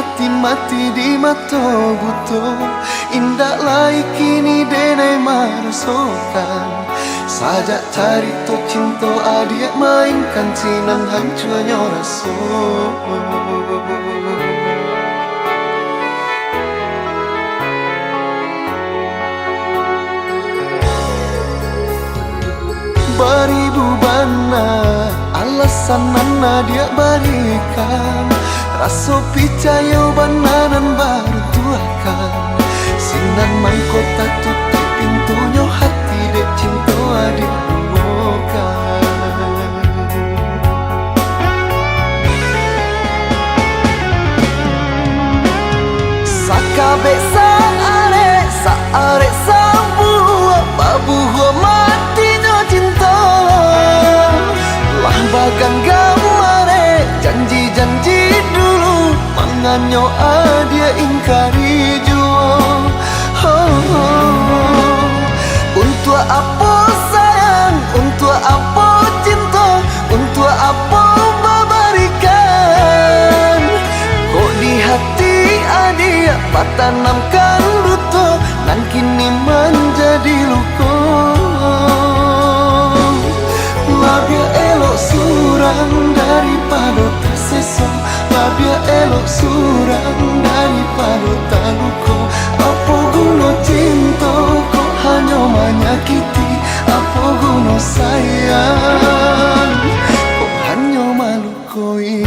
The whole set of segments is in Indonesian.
hati mati di mata buto. Indah lai kini denai merasakan. Sajak cari to cinta adik mainkan sinan hancurnya rasa. Beribu bana alasan nana dia berikan. Rasa percaya bananan baru tuakan. Sinan mangkota tutup pintunya hati dek cinta adik bukan. Sakabe saare sabuah babuh matinya cinta. Lah bagan gamare janji-janji dulu manganyo adia ingkari jua. Untuk apa sayang, untuk apa cinta, untuk apa memberikan. Kok di hati adia patanamkan luto, nan kini menjadi luka. Labia elok surang daripada tersesat. Labia elok surang daripada tak luka. Apa guna cinta kok hanya menyakiti. Apa guna sayang kok hanya malu koi.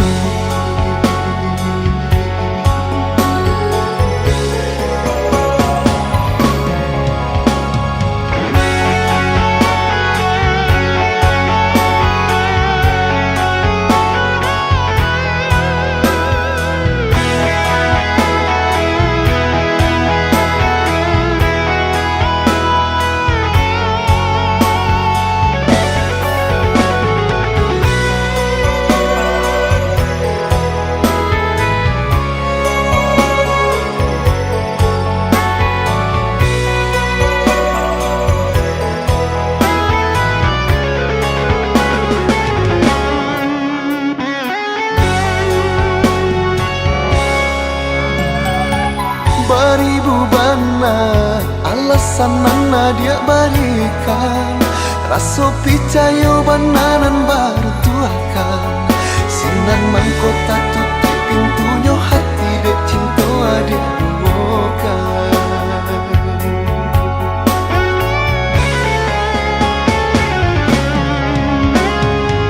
Beribu bana alasan nana dia berikan. Rasa percaya bananan baru tuakan. Sinan mangkota tutup pintunya hati dek cinta adik bukan.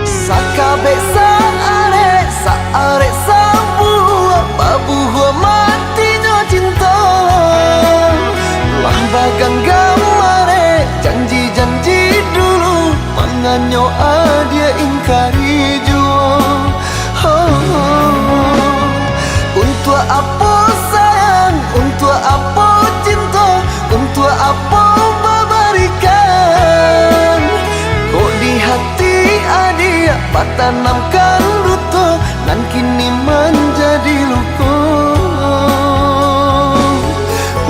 Sakabe saare sabuah babuh matinya cinta. Lah bagan gamare janji-janji dulu manganyo adia ingkari jua. Untuk apa sayang, untuk apa cinta, untuk apa memberikan. Kok di hati adia patanamkan luto, nan kini menjadi luka.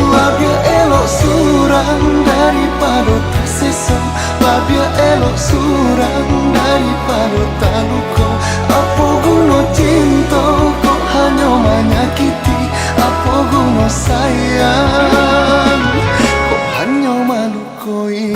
Labia elok surang daripada tersesat. Labia elok surang daripada tak luka. Apa guna cinta kok hanya menyakiti. Apa guna sayang kok hanya malu koi.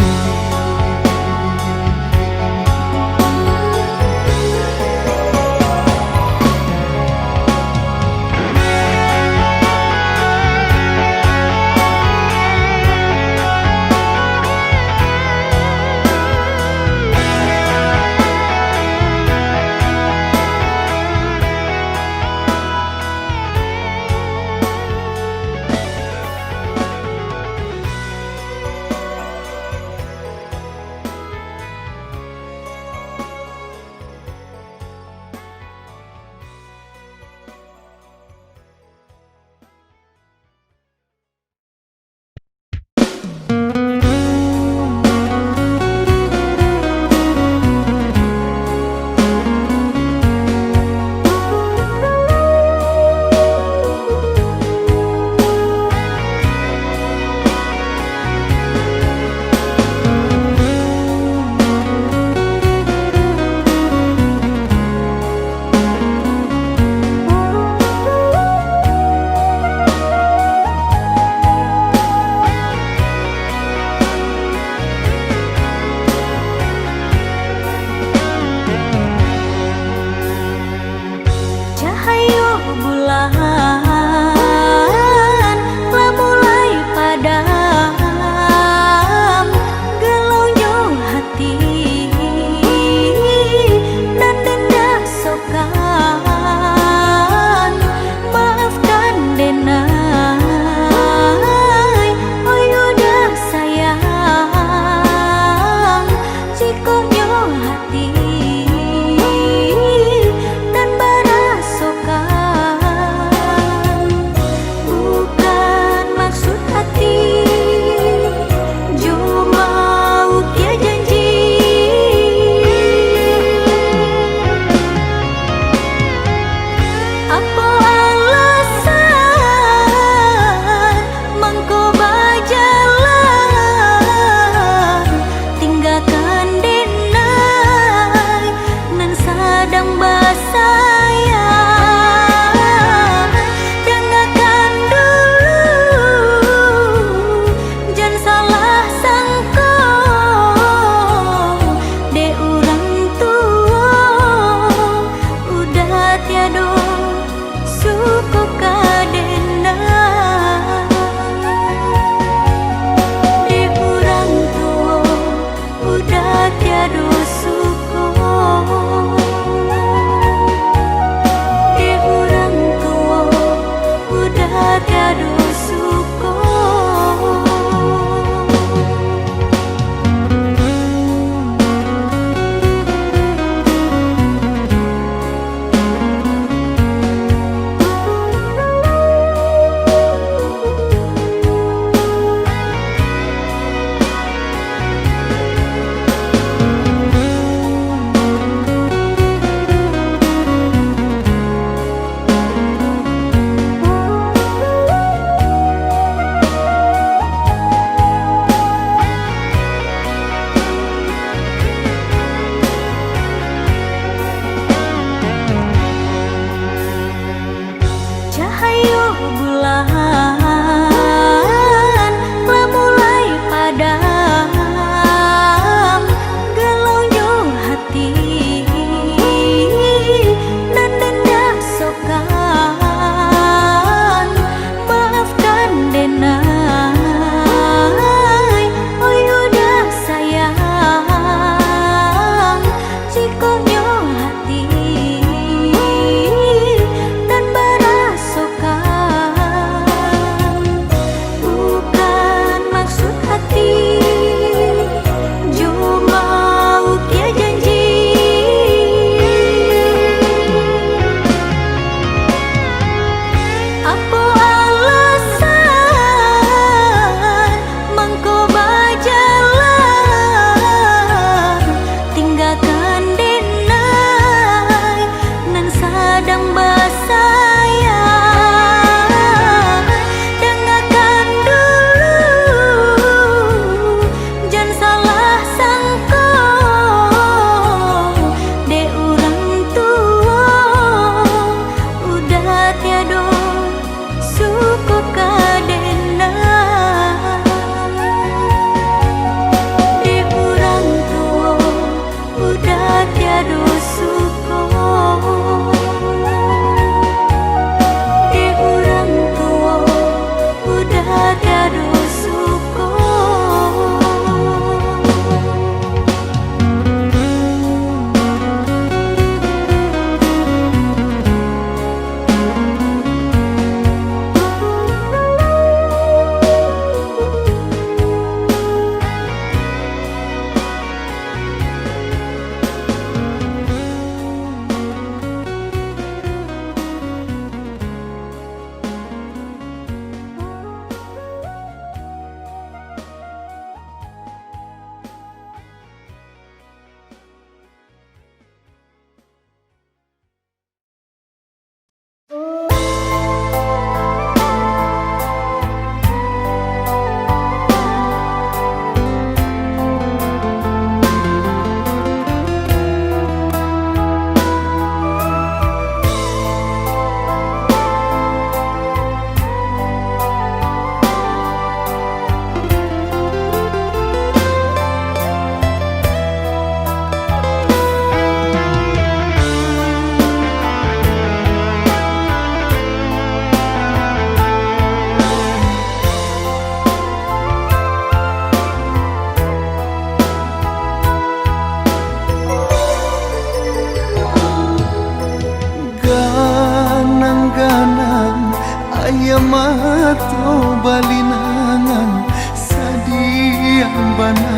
Yamato balinangan sadiang bana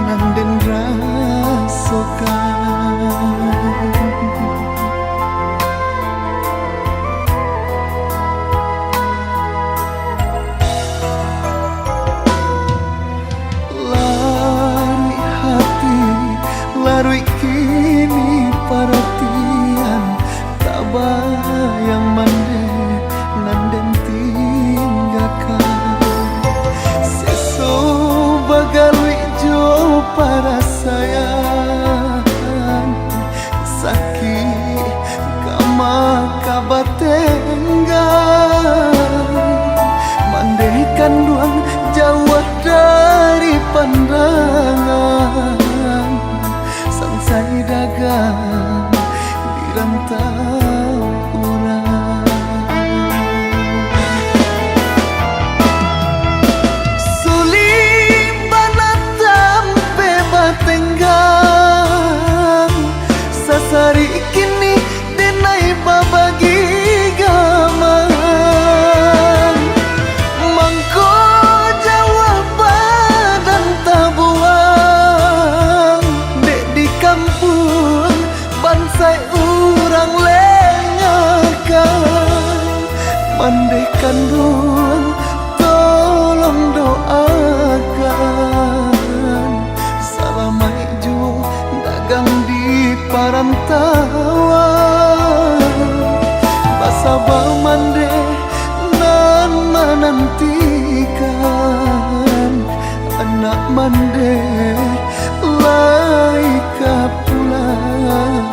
nanden rasokan lari hati larui kini perhatian tak bayang mande nanden tinggalkan seso bagalui jo para sayang sakit kama kabatenggan mandaikan duang jauh dari pandangan sansai dagang di rantau urang sulit banatam bebatenggang sasari kini denai babagi gamang mangko jawab badan tabuang dek di kampung bansai urang lengakan mandaikan ruang tolong doakan salamai jo dagang di parantauan basaba mande nan menantikan anak mande laika pulang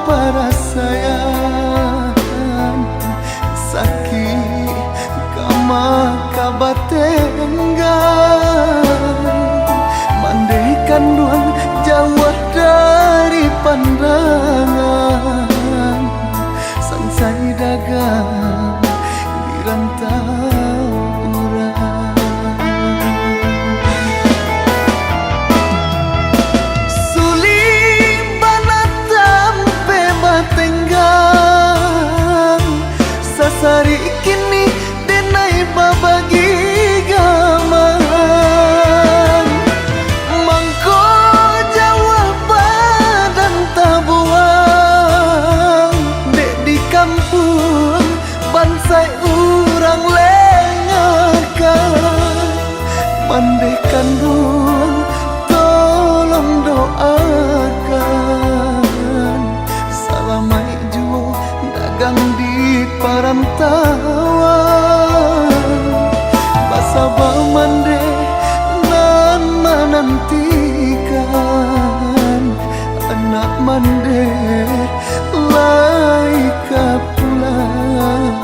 para sayang sakit kama kabatenggan mandaikan duang jauh dari pandangan sansai dagang di rantau urang suling banatam pe batenggang sasari kini denai babagi gaman mangko jawab badan tabuang dek di kampung bansai urang lengakan mandaikan ruang tolong doakan salamai juo dagang di perantauan basabah mande nan menantikan anak mande laika pulang.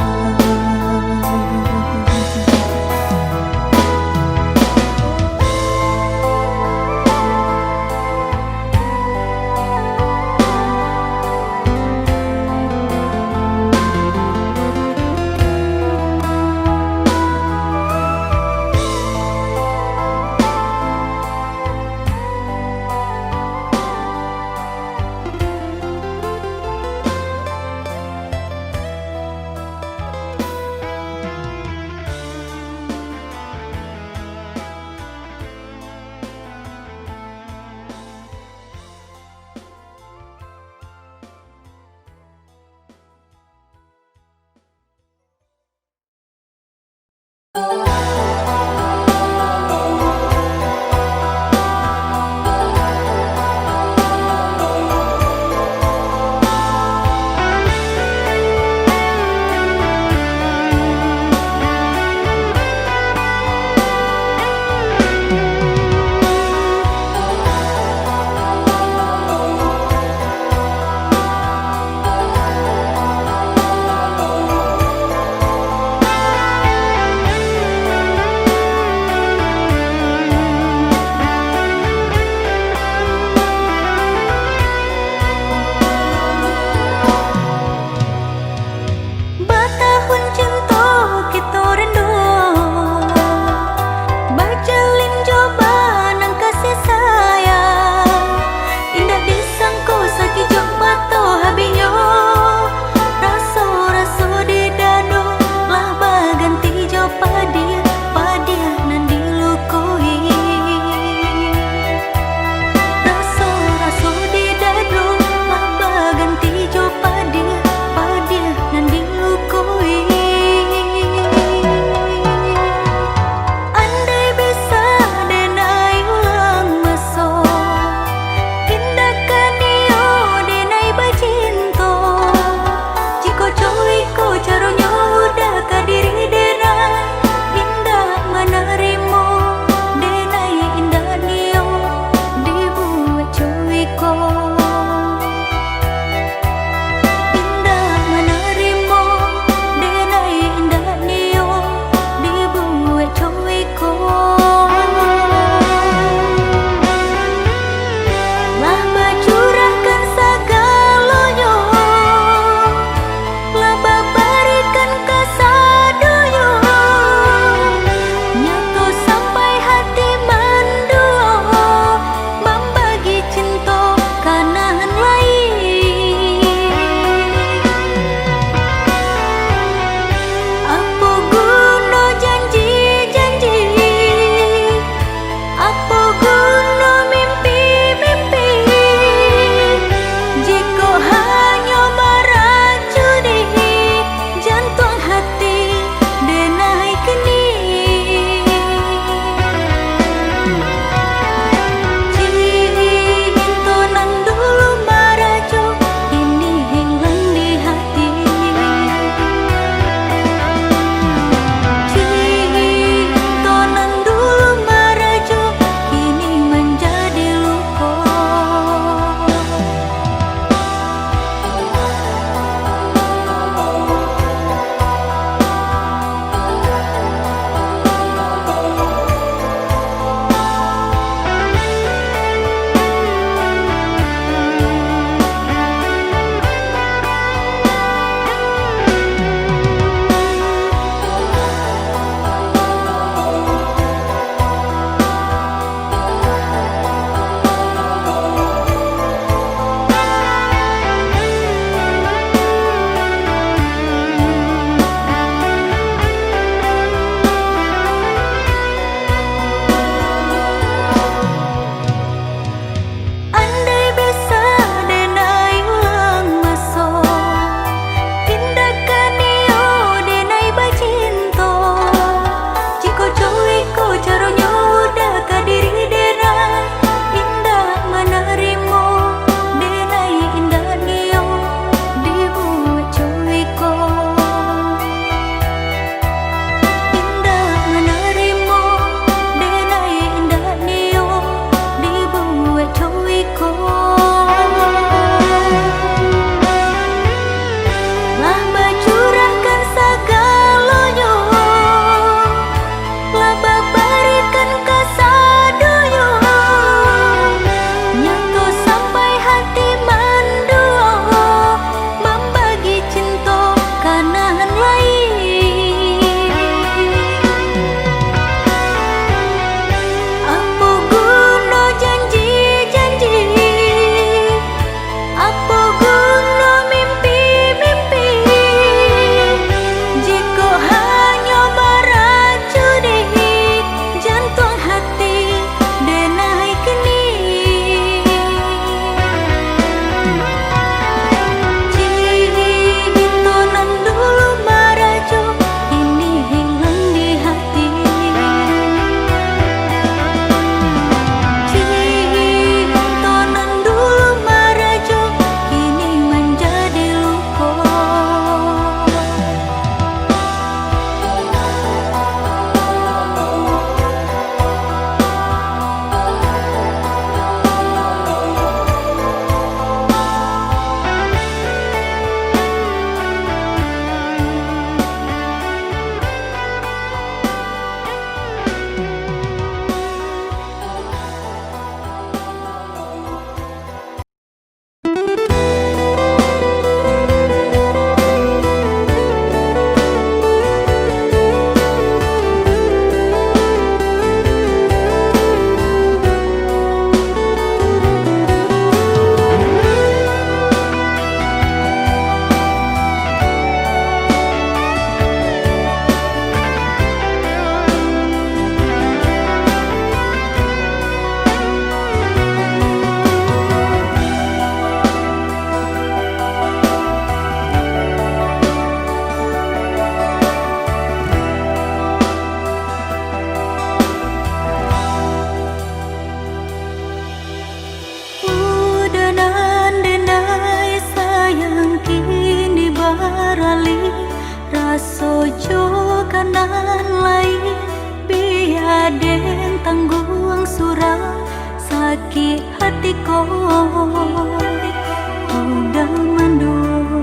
udah mandul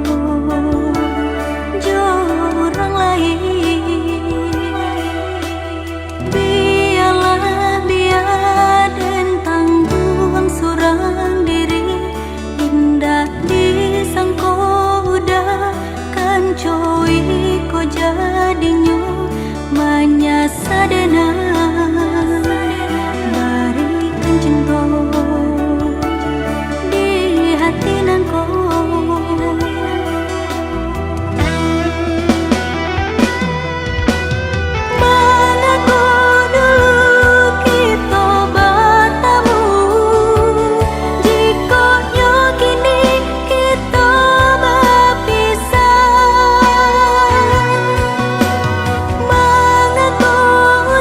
orang lain. Biarlah biar dan tanggung surang diri, indah disangko udah kan cuy ko jadinya manyasadana barikan cinta di hati nanko. Mengaku dulu kita bertemu, jika kini kita berpisah. Mengaku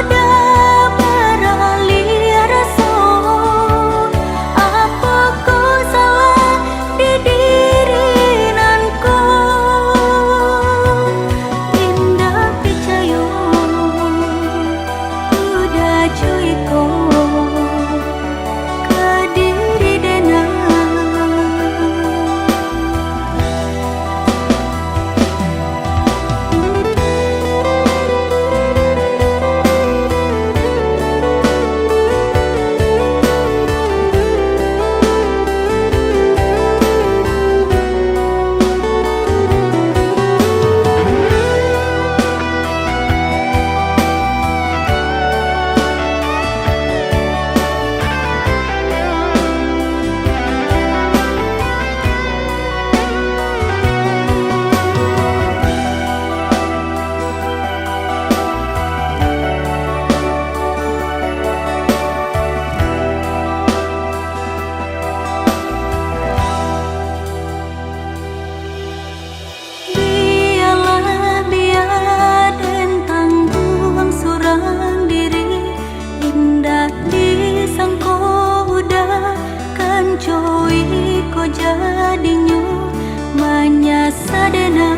udah beralih rasa, apa ku salah di diri nanku. Indah percaya udah cuy ko ke diri dena. Biarlah biar dan tanggung surang diri, indah disangko udah kan cuy ko jadinya manyasadana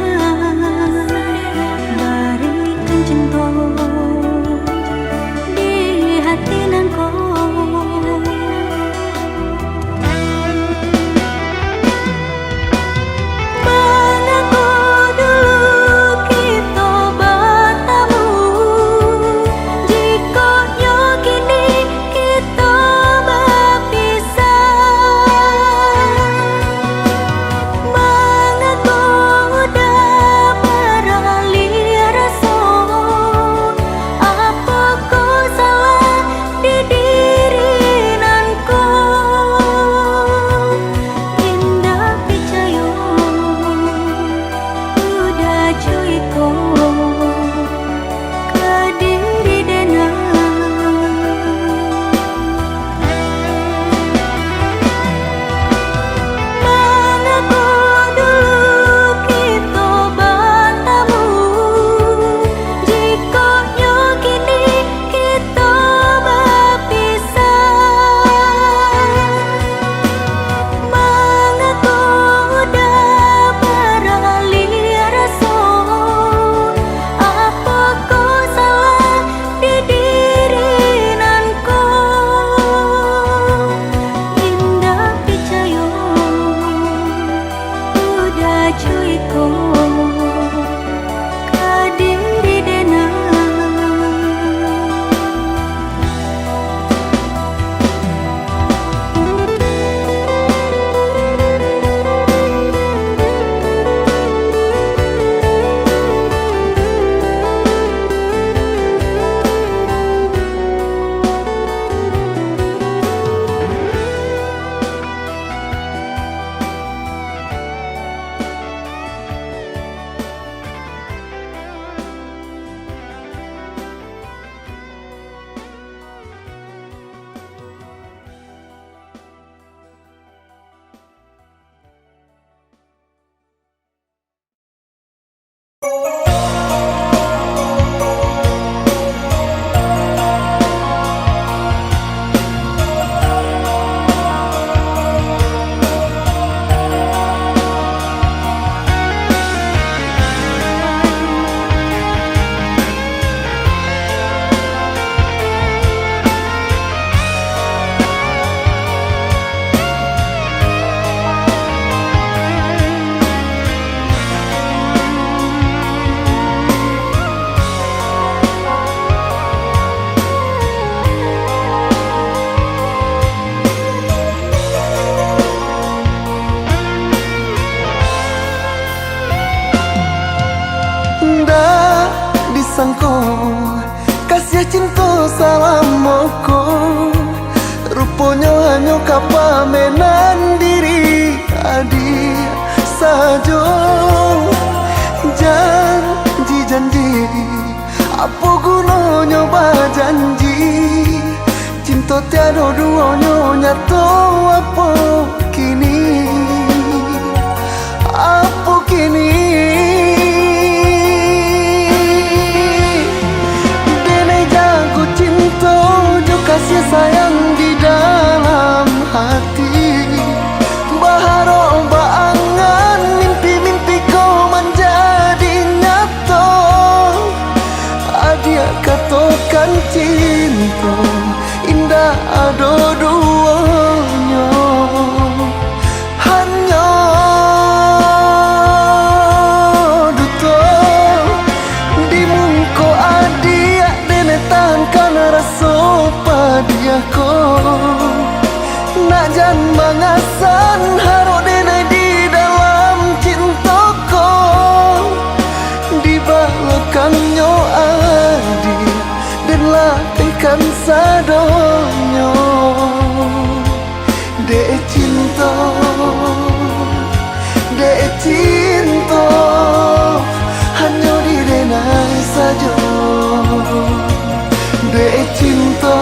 barikan cinta di hati nanko. Mengaku dulu kita bertemu, jika kini kita berpisah. Mengaku udah beralih rasa, apa ku salah di diri nanku. Indah percaya udah cuy ko ke diri dena. Mengaku dulu kita bertemu, jika kini kita berpisah. Mengaku udah beralih rasa, apa ku salah di diri nanku. Indah percaya udah cuy ko ke diri dena. disangko kasih cinta salam moko, rupanya hanya kapamenan diri adi sajo. Janji apa gunanya janji, cinta tiada duanya nyata apa kini, apa kini. Dene jago cinta jo kasih sayang di dalam hati, baharo baangan mimpi-mimpi kau menjadi nyata. Dia katakan cinta indah ada duanya, hanya duto di muka adia dene tangkan rasa padiako, nak jan mangasan haro dene di dalam cintako, di balakannya latihkan sadonyo. Dek cinta, dek cinta, hanya di denai saja. Dek cinta,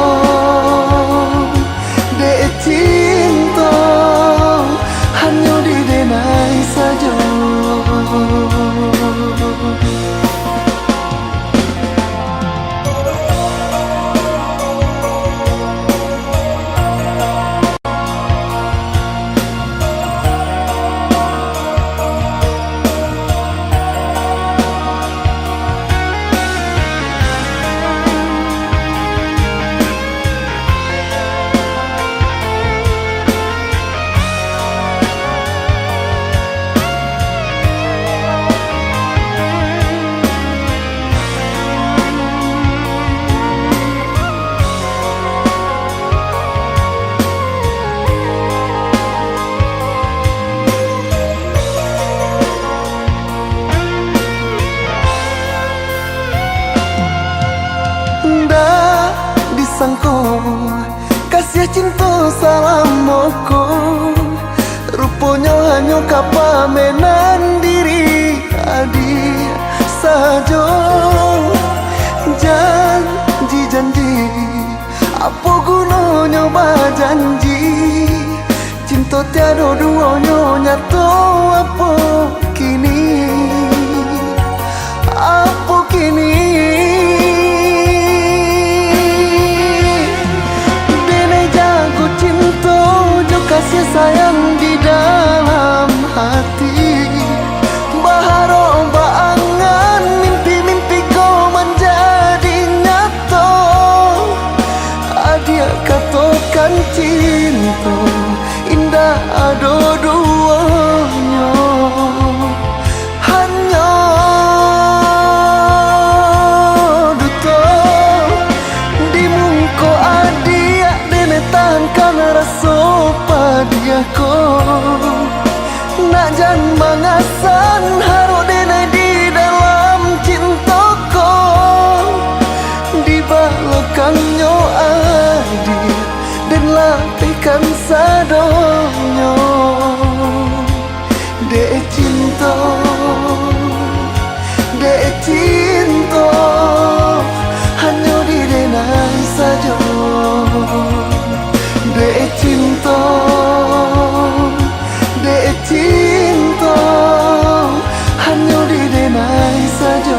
dek cinta, hanya di denai saja. Disangko kasih cinta salam moko, rupanya hanya kapamenan diri adi sajo. Janji apa gunanya janji, cinta tiada duanya nyata apa kini, apa kini. Kasih sayang di dalam hati, baharo baangan mimpi-mimpi kau menjadi nyata. Dia katakan cinta indah ada duanya, hanya duto di muka adia dene tangkan rasa padiako, nak jan mangasan haro dene di dalam cintako, di balakannya adi dan latihkan sadonyo. Dek cinta, dek cinta, hanya di denai saja. Dek cinta, dek cinta, hanya di denai saja.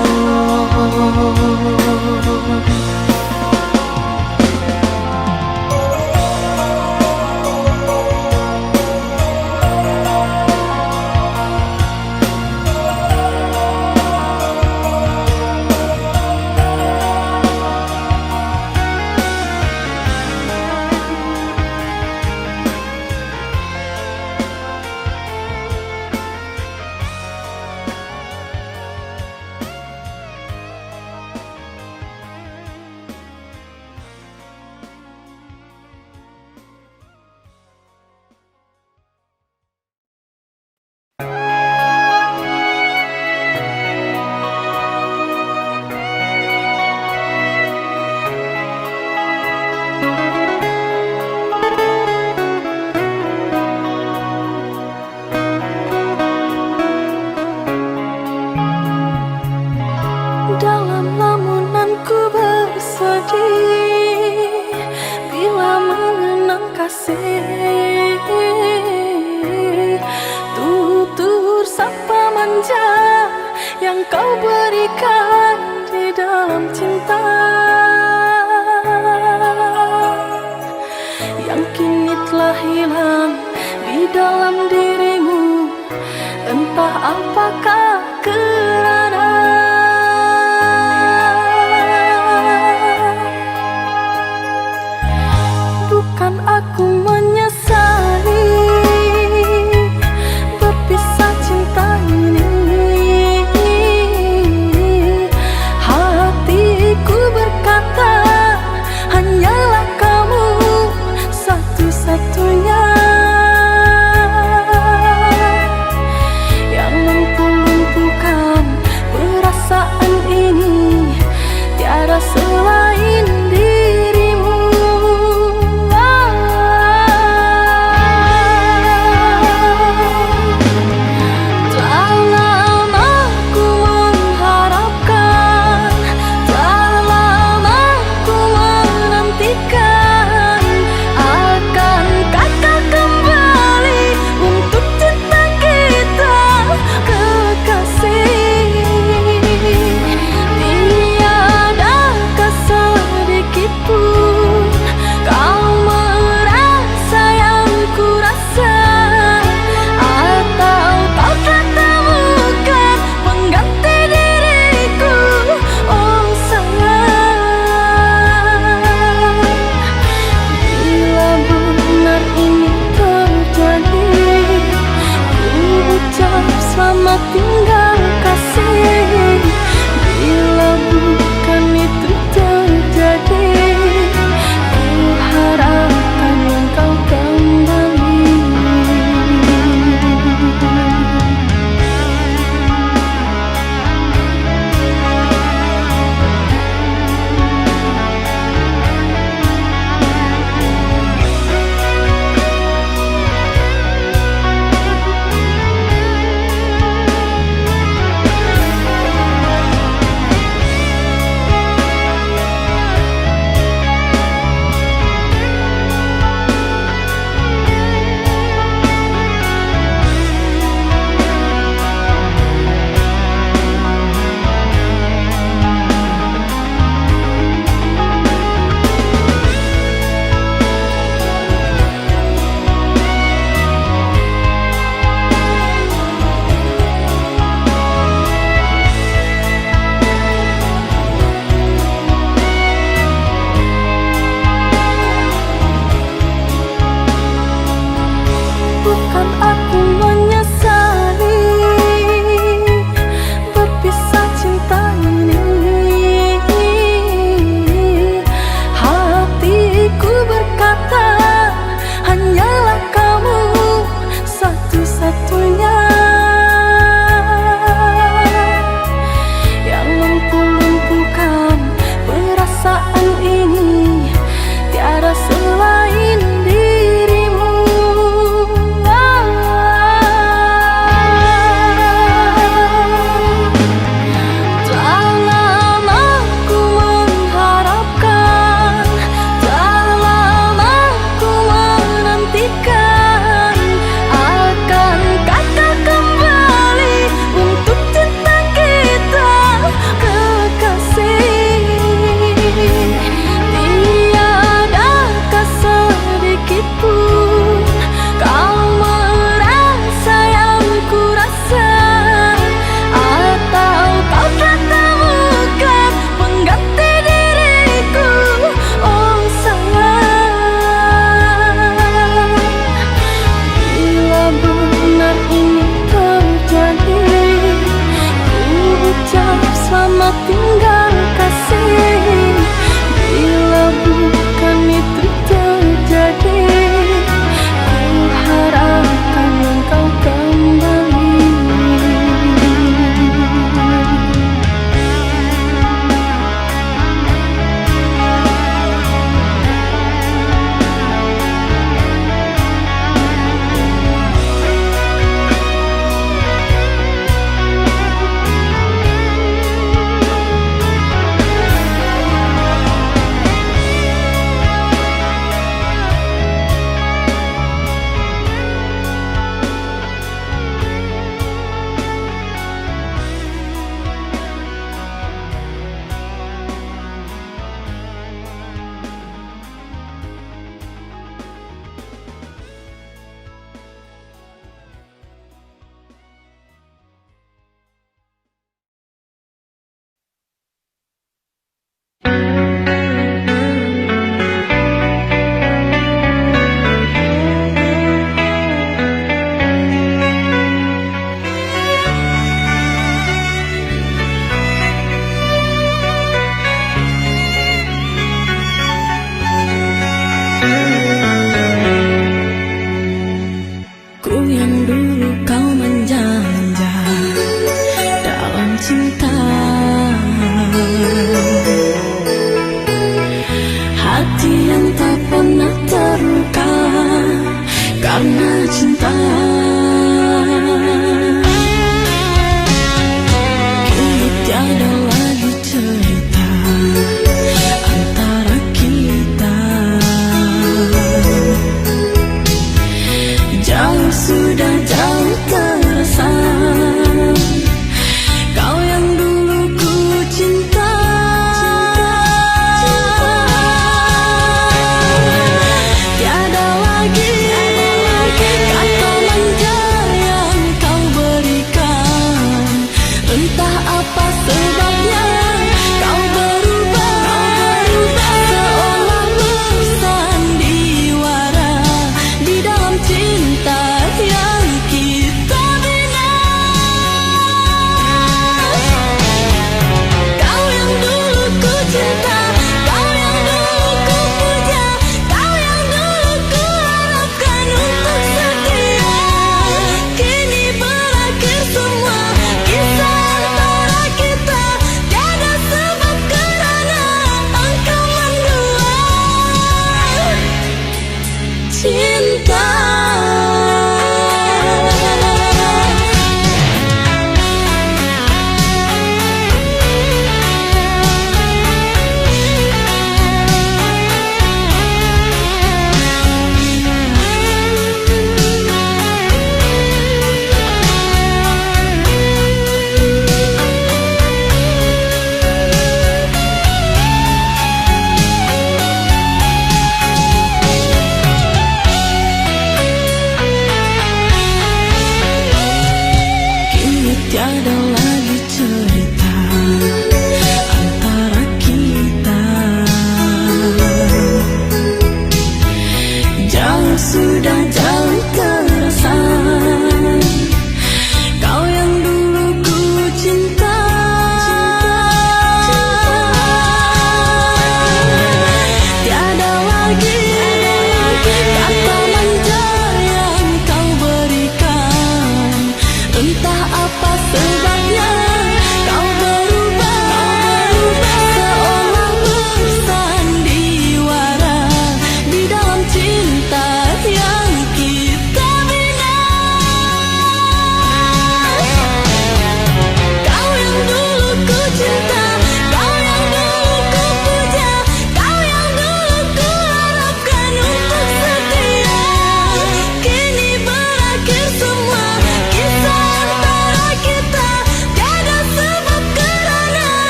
manja yang kau berikan di dalam cinta, yang kini telah hilang di dalam dirimu. Entah apakah kerana bukan aku menyesali berpisah cinta ini. Hatiku berkata hanyalah kamu satu-satunya yang mampu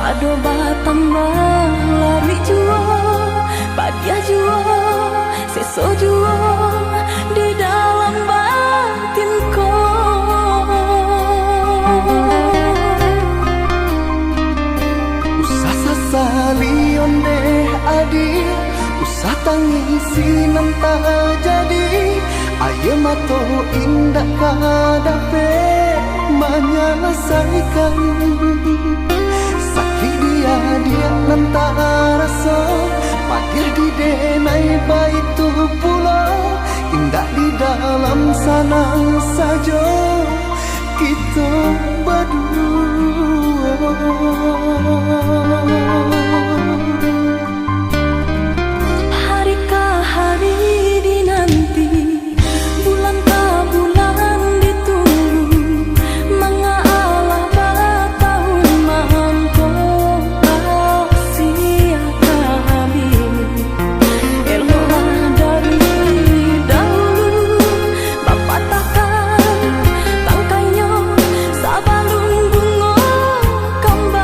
Pado batambah lari juo, padia juo, seso juo di dalam batinku. Usah sasali onde adi, usah tangisi nanta jadi. Ayo mato indah kadape menyelesaikan. Sakit dia nanta rasa, padir di denai baitu pulau. Indah di dalam sana saja kita berdua. Harikah hari dinanti, bulan tak bulan ditunggu, mengalah bertahun mengkau sia kami. Eloklah dari dahulu, Bapa takkan tangkainya sabalun bunga kembali.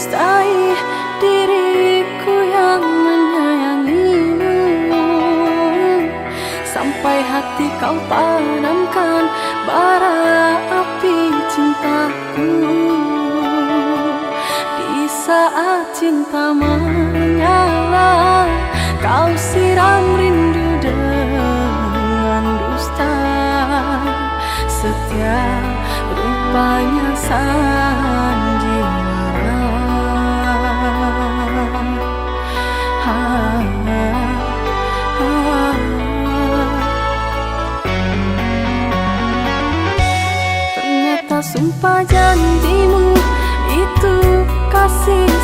dustai diriku yang menyayangimu. Sampai hati kau padamkan bara api cintaku. Di saat cinta menyala, kau siram rindu dengan dusta. Setiap rupanya sandiwara. Ternyata sumpah janjimu itu kasih